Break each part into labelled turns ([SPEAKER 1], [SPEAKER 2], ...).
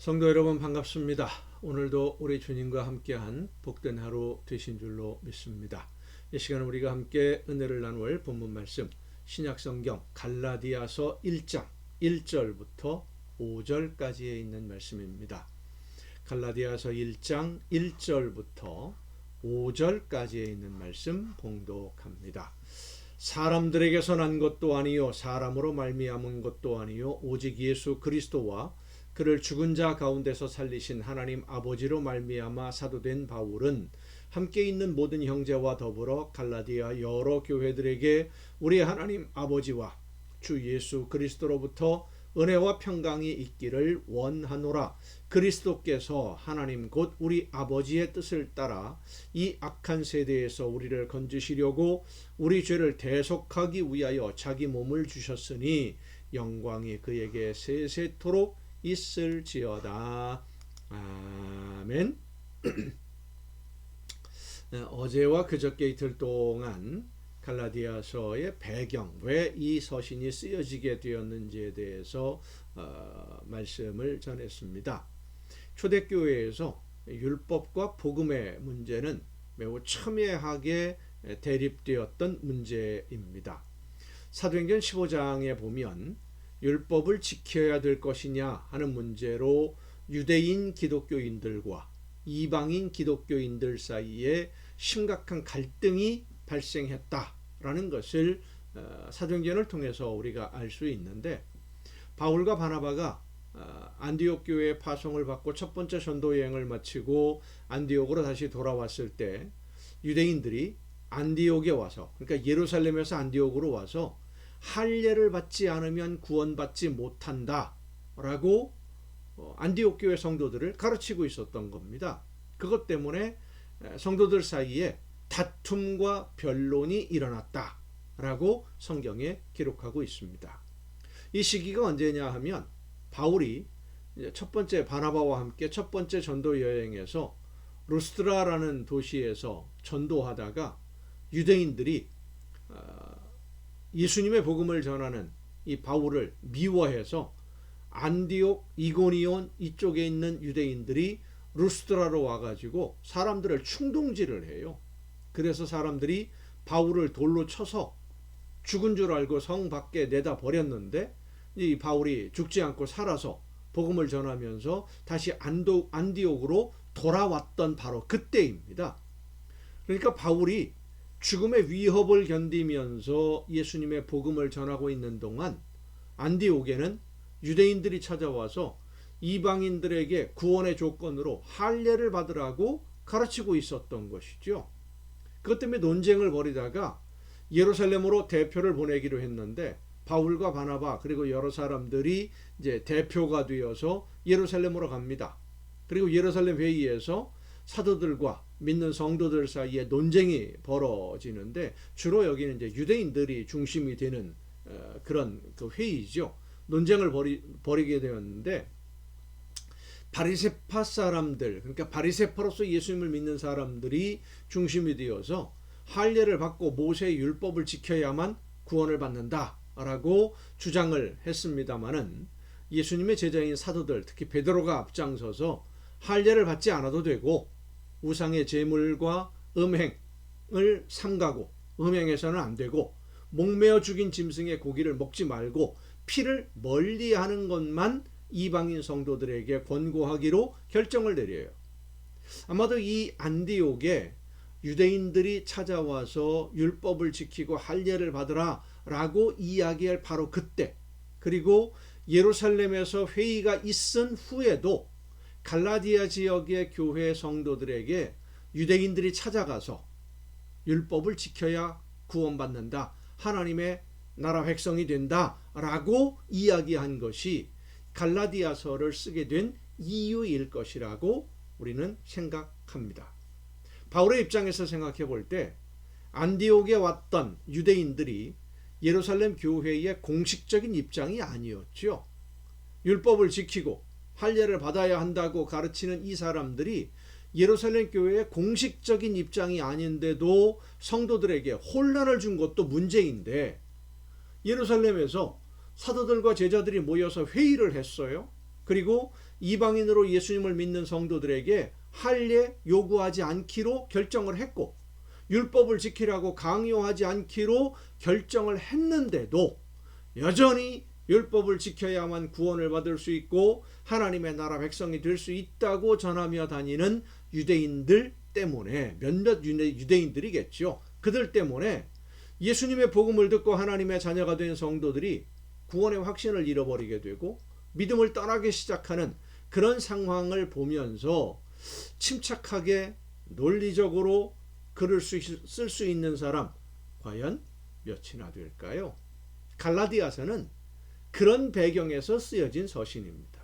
[SPEAKER 1] 성도 여러분 반갑습니다. 오늘도 우리 주님과 함께한 복된 하루 되신 줄로 믿습니다. 이 시간 우리가 함께 은혜를 나눌 본문 말씀 신약성경 갈라디아서 1장 1절부터 5절까지에 있는 말씀입니다. 갈라디아서 1장 1절부터 5절까지에 있는 말씀 봉독합니다. 사람들에게서 난 것도 아니요 사람으로 말미암은 것도 아니요 오직 예수 그리스도와 그를 죽은 자 가운데서 살리신 하나님 아버지로 말미암아 사도된 바울은 함께 있는 모든 형제와 더불어 갈라디아 여러 교회들에게 우리 하나님 아버지와 주 예수 그리스도로부터 은혜와 평강이 있기를 원하노라. 그리스도께서 하나님 곧 우리 아버지의 뜻을 따라 이 악한 세대에서 우리를 건지시려고 우리 죄를 대속하기 위하여 자기 몸을 주셨으니 영광이 그에게 세세토록 있을지어다. 아멘. 어제와 그저께 이틀 동안 갈라디아서의 배경, 왜 이 서신이 쓰여지게 되었는지에 대해서 말씀을 전했습니다. 초대교회에서 율법과 복음의 문제는 매우 첨예하게 대립되었던 문제입니다. 사도행전 15장에 보면 율법을 지켜야 될 것이냐 하는 문제로 유대인 기독교인들과 이방인 기독교인들 사이에 심각한 갈등이 발생했다라는 것을 사도행전을 통해서 우리가 알 수 있는데, 바울과 바나바가 안디옥 교회의 파송을 받고 첫 번째 전도 여행을 마치고 안디옥으로 다시 돌아왔을 때 유대인들이 안디옥에 와서, 그러니까 예루살렘에서 안디옥으로 와서 할례를 받지 않으면 구원받지 못한다 라고 안디옥 교회 성도들을 가르치고 있었던 겁니다. 그것 때문에 성도들 사이에 다툼과 변론이 일어났다 라고 성경에 기록하고 있습니다. 이 시기가 언제냐 하면 바울이 첫 번째 바나바와 함께 첫 번째 전도 여행에서 루스드라라는 도시에서 전도하다가 유대인들이 예수님의 복음을 전하는 이 바울을 미워해서 안디옥, 이고니온 이쪽에 있는 유대인들이 루스드라로 와가지고 사람들을 충동질을 해요. 그래서 사람들이 바울을 돌로 쳐서 죽은 줄 알고 성 밖에 내다 버렸는데, 이 바울이 죽지 않고 살아서 복음을 전하면서 다시 안디옥으로 돌아왔던 바로 그때입니다. 그러니까 바울이 죽음의 위협을 견디면서 예수님의 복음을 전하고 있는 동안 안디옥에는 유대인들이 찾아와서 이방인들에게 구원의 조건으로 할례를 받으라고 가르치고 있었던 것이죠. 그것 때문에 논쟁을 벌이다가 예루살렘으로 대표를 보내기로 했는데, 바울과 바나바 그리고 여러 사람들이 이제 대표가 되어서 예루살렘으로 갑니다. 그리고 예루살렘 회의에서 사도들과 믿는 성도들 사이에 논쟁이 벌어지는데, 주로 여기는 이제 유대인들이 중심이 되는 그런 그 회의죠. 논쟁을 벌이게 되었는데, 바리새파 사람들, 그러니까 바리새파로서 예수님을 믿는 사람들이 중심이 되어서 할례를 받고 모세의 율법을 지켜야만 구원을 받는다라고 주장을 했습니다마는, 예수님의 제자인 사도들, 특히 베드로가 앞장서서 할례를 받지 않아도 되고 우상의 제물과 음행을 삼가고 음행해서는 안 되고 목매어 죽인 짐승의 고기를 먹지 말고 피를 멀리하는 것만 이방인 성도들에게 권고하기로 결정을 내려요. 아마도 이 안디옥에 유대인들이 찾아와서 율법을 지키고 할례를 받으라 라고 이야기할 바로 그때, 그리고 예루살렘에서 회의가 있은 후에도 갈라디아 지역의 교회 성도들에게 유대인들이 찾아가서 율법을 지켜야 구원받는다, 하나님의 나라 백성이 된다 라고 이야기한 것이 갈라디아서를 쓰게 된 이유일 것이라고 우리는 생각합니다. 바울의 입장에서 생각해 볼 때 안디옥에 왔던 유대인들이 예루살렘 교회의 공식적인 입장이 아니었죠. 율법을 지키고 할례를 받아야 한다고 가르치는 이 사람들이 예루살렘 교회의 공식적인 입장이 아닌데도 성도들에게 혼란을 준 것도 문제인데, 예루살렘에서 사도들과 제자들이 모여서 회의를 했어요. 그리고 이방인으로 예수님을 믿는 성도들에게 할례 요구하지 않기로 결정을 했고 율법을 지키라고 강요하지 않기로 결정을 했는데도 여전히 율법을 지켜야만 구원을 받을 수 있고 하나님의 나라 백성이 될 수 있다고 전하며 다니는 유대인들 때문에, 몇몇 유대인들이겠죠. 그들 때문에 예수님의 복음을 듣고 하나님의 자녀가 된 성도들이 구원의 확신을 잃어버리게 되고 믿음을 떠나기 시작하는 그런 상황을 보면서 침착하게 논리적으로 글을 쓸 수 있는 사람 과연 몇이나 될까요? 갈라디아서는 그런 배경에서 쓰여진 서신입니다.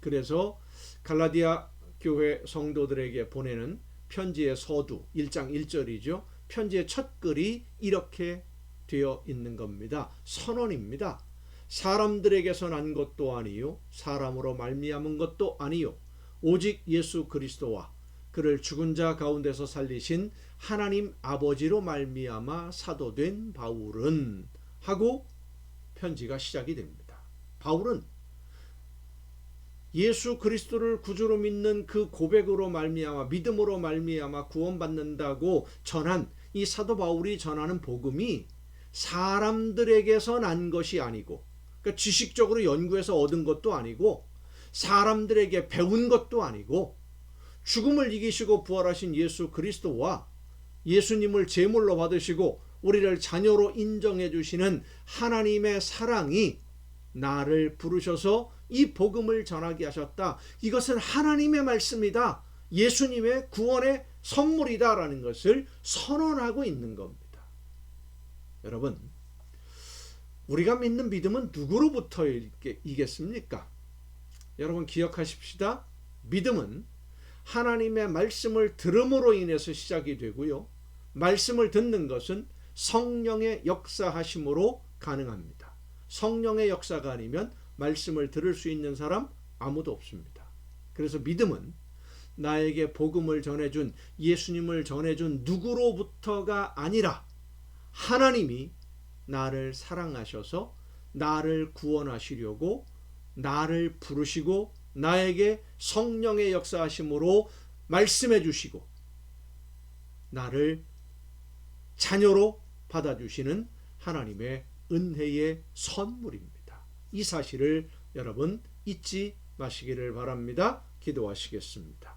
[SPEAKER 1] 그래서 갈라디아 교회 성도들에게 보내는 편지의 서두 1장 1절이죠. 편지의 첫 글이 이렇게 되어 있는 겁니다. 선언입니다. 사람들에게서 난 것도 아니요 사람으로 말미암은 것도 아니요 오직 예수 그리스도와 그를 죽은 자 가운데서 살리신 하나님 아버지로 말미암아 사도된 바울은 하고 편지가 시작이 됩니다. 바울은 예수 그리스도를 구주로 믿는 그 고백으로 말미암아 믿음으로 말미암아 구원받는다고 전한 이 사도 바울이 전하는 복음이 사람들에게서 난 것이 아니고, 그러니까 지식적으로 연구해서 얻은 것도 아니고 사람들에게 배운 것도 아니고 죽음을 이기시고 부활하신 예수 그리스도와 예수님을 제물로 받으시고 우리를 자녀로 인정해 주시는 하나님의 사랑이 나를 부르셔서 이 복음을 전하게 하셨다. 이것은 하나님의 말씀이다. 예수님의 구원의 선물이다라는 것을 선언하고 있는 겁니다. 여러분, 우리가 믿는 믿음은 누구로부터이겠습니까? 여러분 기억하십시다. 믿음은 하나님의 말씀을 들음으로 인해서 시작이 되고요. 말씀을 듣는 것은 성령의 역사하심으로 가능합니다. 성령의 역사가 아니면 말씀을 들을 수 있는 사람 아무도 없습니다. 그래서 믿음은 나에게 복음을 전해준 예수님을 전해준 누구로부터가 아니라 하나님이 나를 사랑하셔서 나를 구원하시려고 나를 부르시고 나에게 성령의 역사하심으로 말씀해 주시고 나를 자녀로 받아주시는 하나님의 은혜의 선물입니다. 이 사실을 여러분 잊지 마시기를 바랍니다. 기도하시겠습니다.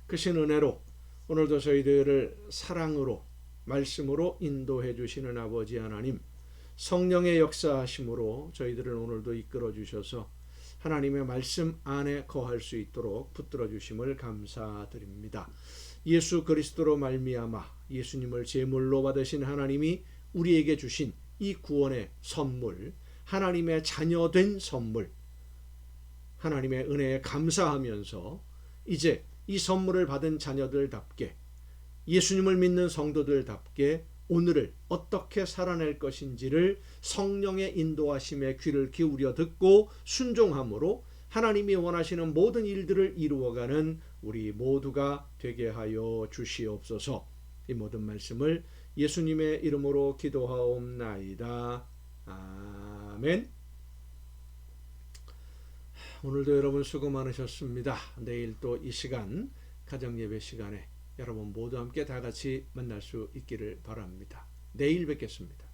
[SPEAKER 1] 크신 은혜로 오늘도 저희들을 사랑으로 말씀으로 인도해 주시는 아버지 하나님, 성령의 역사하심으로 저희들을 오늘도 이끌어 주셔서 하나님의 말씀 안에 거할 수 있도록 붙들어 주심을 감사드립니다. 예수 그리스도로 말미암아 예수님을 제물로 받으신 하나님이 우리에게 주신 이 구원의 선물, 하나님의 자녀된 선물, 하나님의 은혜에 감사하면서 이제 이 선물을 받은 자녀들답게 예수님을 믿는 성도들답게 오늘을 어떻게 살아낼 것인지를 성령의 인도하심에 귀를 기울여 듣고 순종함으로 하나님이 원하시는 모든 일들을 이루어가는 우리 모두가 되게 하여 주시옵소서. 이 모든 말씀을 예수님의 이름으로 기도하옵나이다. 아멘. 오늘도 여러분 수고 많으셨습니다. 내일 또 이 시간 가정예배 시간에 여러분 모두 함께 다 같이 만날 수 있기를 바랍니다. 내일 뵙겠습니다.